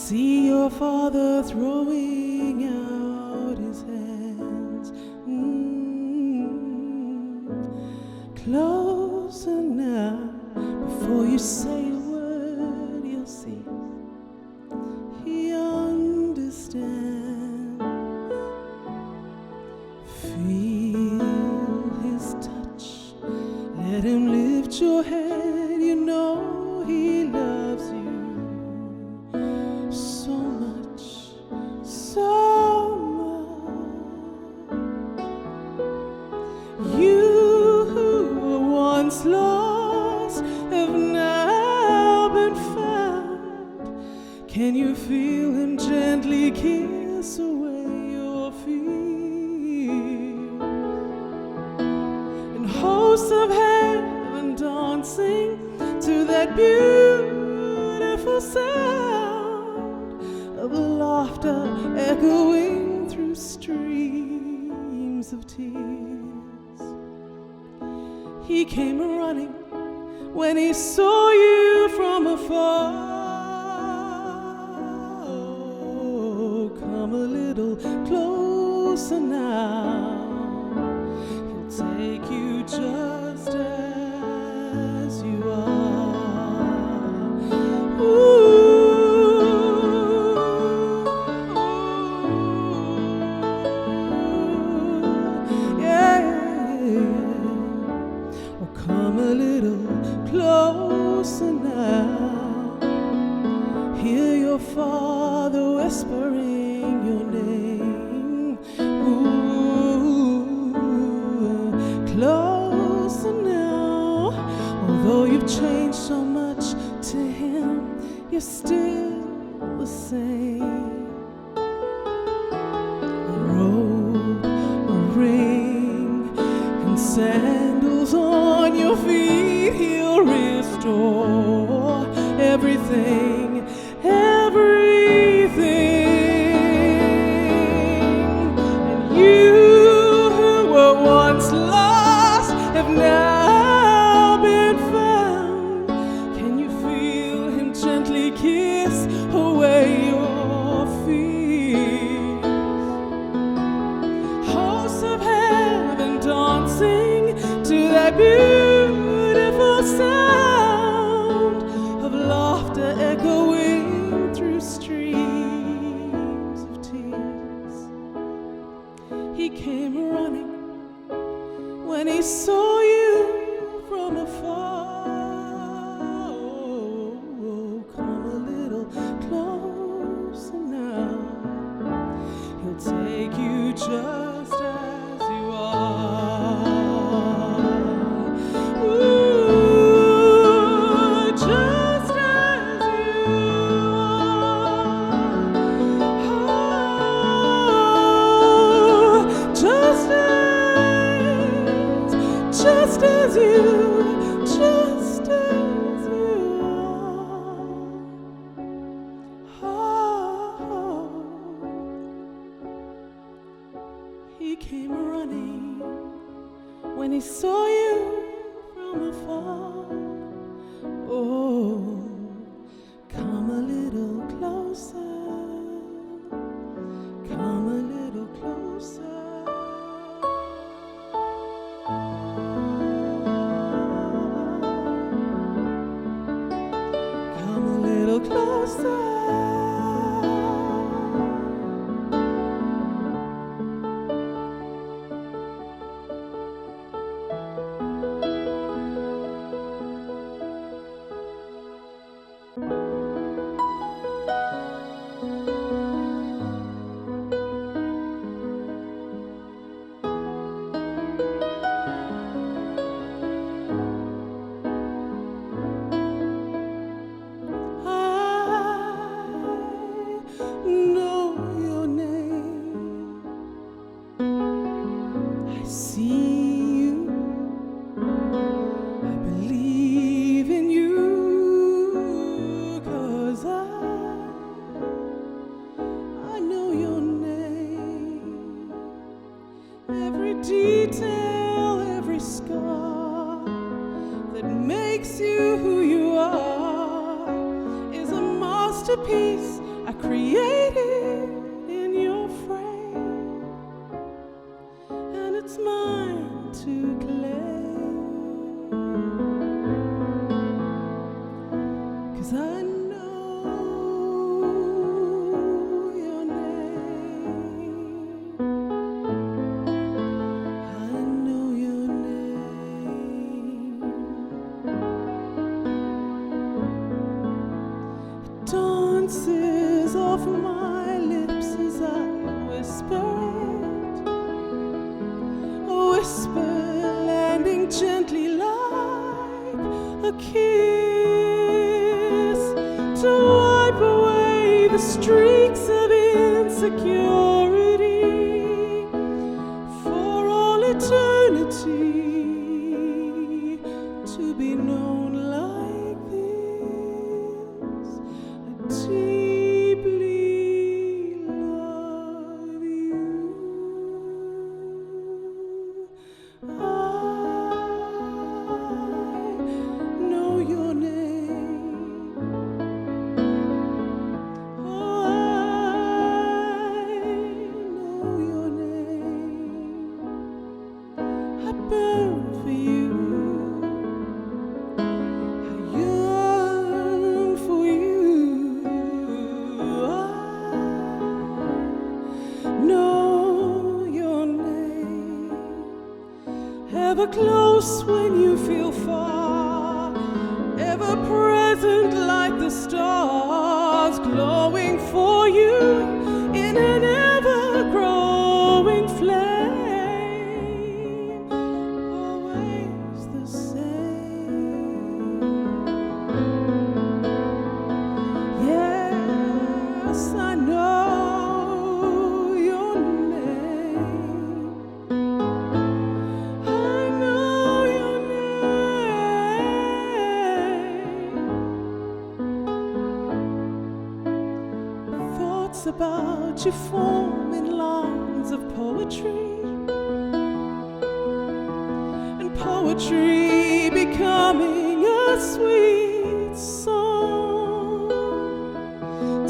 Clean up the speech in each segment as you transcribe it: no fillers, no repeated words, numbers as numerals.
see your Father throwing out his hands. Closer now, before you say a word, you'll see he understands. Feel his touch, let him lift your head. You know he loves you so much, so much. You who were once lost have now been found. Can you feel him gently kiss away your fears? And hosts of heaven dancing to that beautiful sound of laughter echoing through streams of tears. He came running when he saw you from afar. Oh, come a little closer now. He'll take you just as you are. Come a little closer now. Hear your Father whispering your name. Ooh, closer now. Although you've changed so much to him, you're still the same. A robe, a ring, and sandals on your feet, he'll restore everything, everything. And you who were once lost have now been found. Can you feel him gently kiss away your fears? Hosts of heaven dancing to that beautiful sound of laughter echoing through streams of tears. He came running when he saw you from afar. Oh, come a little closer now. He'll take you just as you are. Just as you are. He came running when he saw you from afar. Oh, come a little closer. Come a little closer. Closer. Detail, every scar that makes you who you are is a masterpiece I created in your frame, and it's mine to claim. 'Cause I know your name. I know your name. It dances off my lips as I whisper it, a whisper landing gently like a kiss, to wipe away the streaks of insecurity for all eternity, to be known like this. I deeply love you. I know your name. Oh, I know your name. I burn for you. I yearn for you. I know your name. Ever close when you feel far, ever present like the stars, glowing for you in an ever-growing flame, always the same. Yes, I know your name. I know your name. Thoughts about you form in lines of poetry, and poetry becoming a sweet song,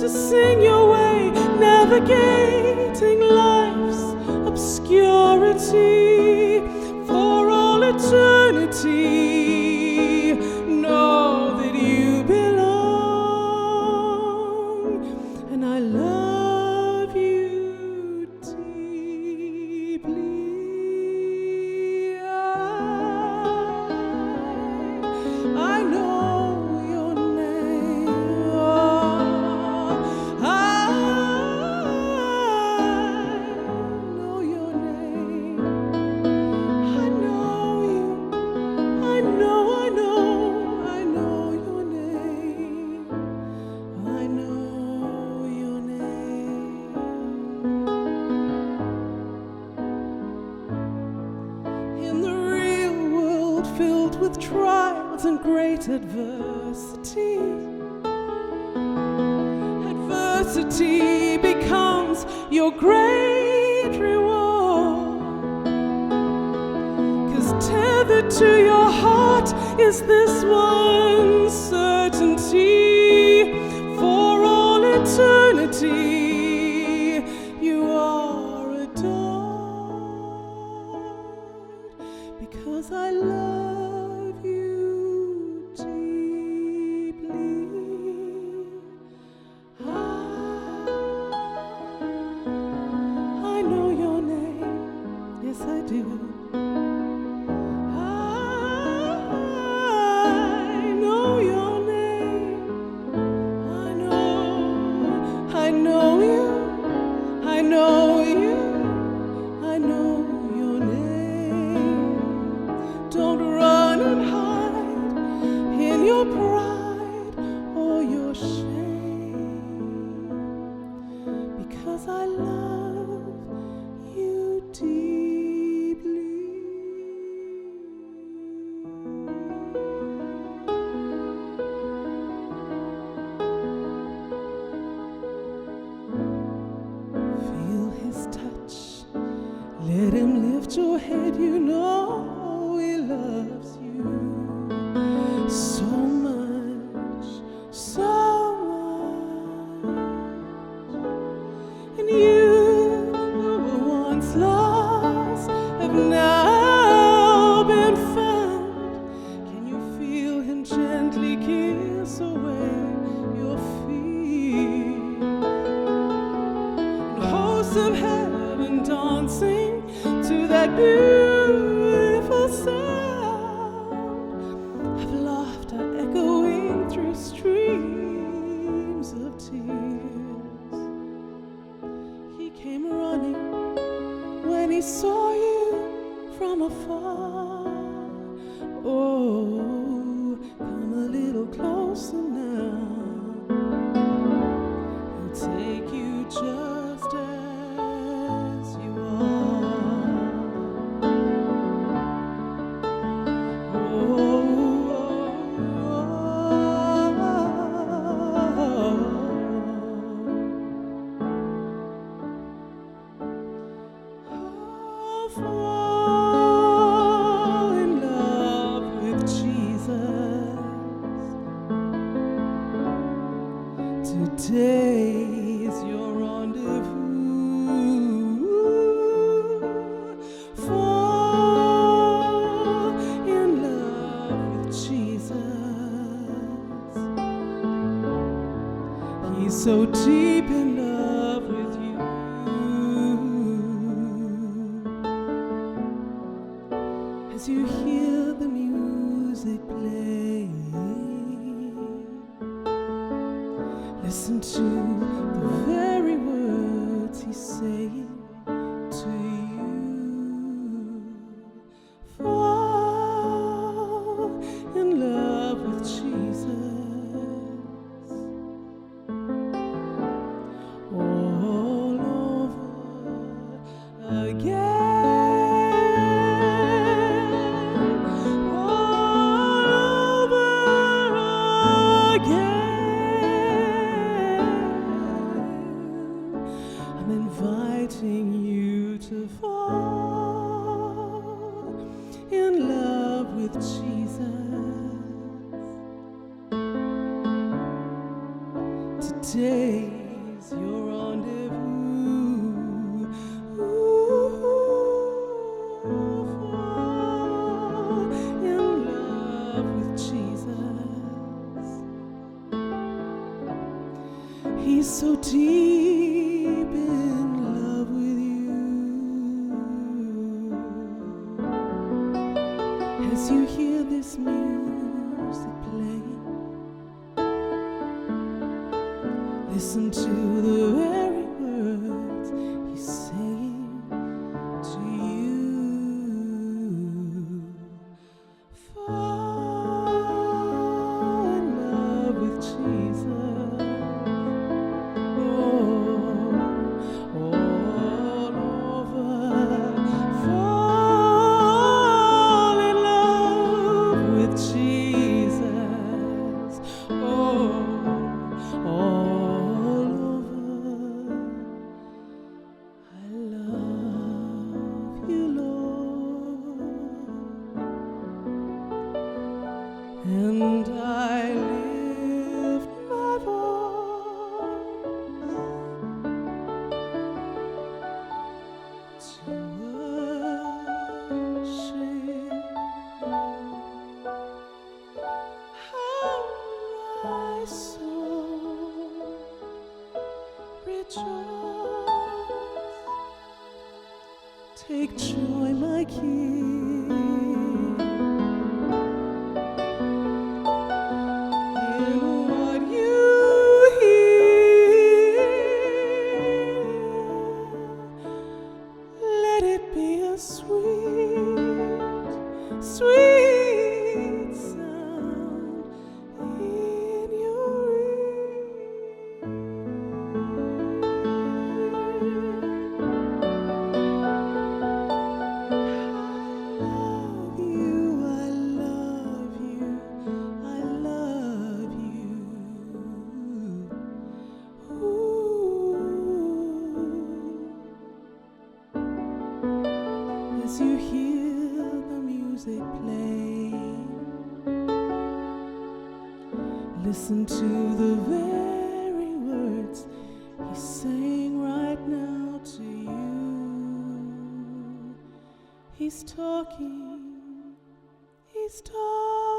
to sing your way, navigating life's obscurity for all eternity. Know that you belong, and I love you deeply. I know your name. I know your name. I know you. I know your name. I know your name. In the real world filled with trials and great adversity, adversity becomes your great reward. 'Cause tethered to your heart is this one certainty, for all eternity you are adored, because I love you deeply. I know your name. Yes, I do. I know your name. I know you. I know you. I know your name. Don't run and hide in your pride or your shame, because I love you deeply. Feel his touch. Let him lift your head. You know he loves you so much, so much. have now been found. Can you feel him gently kiss away your fear? And hosts of heaven dancing to that beautiful sound of laughter echoing through streams of tears. He came running when he saw you from afar. Oh, come a little closer now. He'll take you just as you are. Fall in love with Jesus. Today is your rendezvous. Fall in love with Jesus. He's so deep in love with you. As you hear the music playing, listen to the very words he's saying to you. Fall in love with Jesus all over again. I'm inviting you to fall in love with Jesus. Today's your rendezvous. Fall in love with Jesus. He's so deep in love with you. As you hear this music playing, listen to the very words he's saying to you. Fall in love with Jesus. All over. Fall in love with Jesus. All over. I love you, Lord, and I lift my voice to worship. How my soul rejoice. Take joy, my King, in what you hear. Let it be a sweet, sweet sound in your ear. As you hear the music playing, listen to the very words he's saying right now to you. He's talking. He's talking.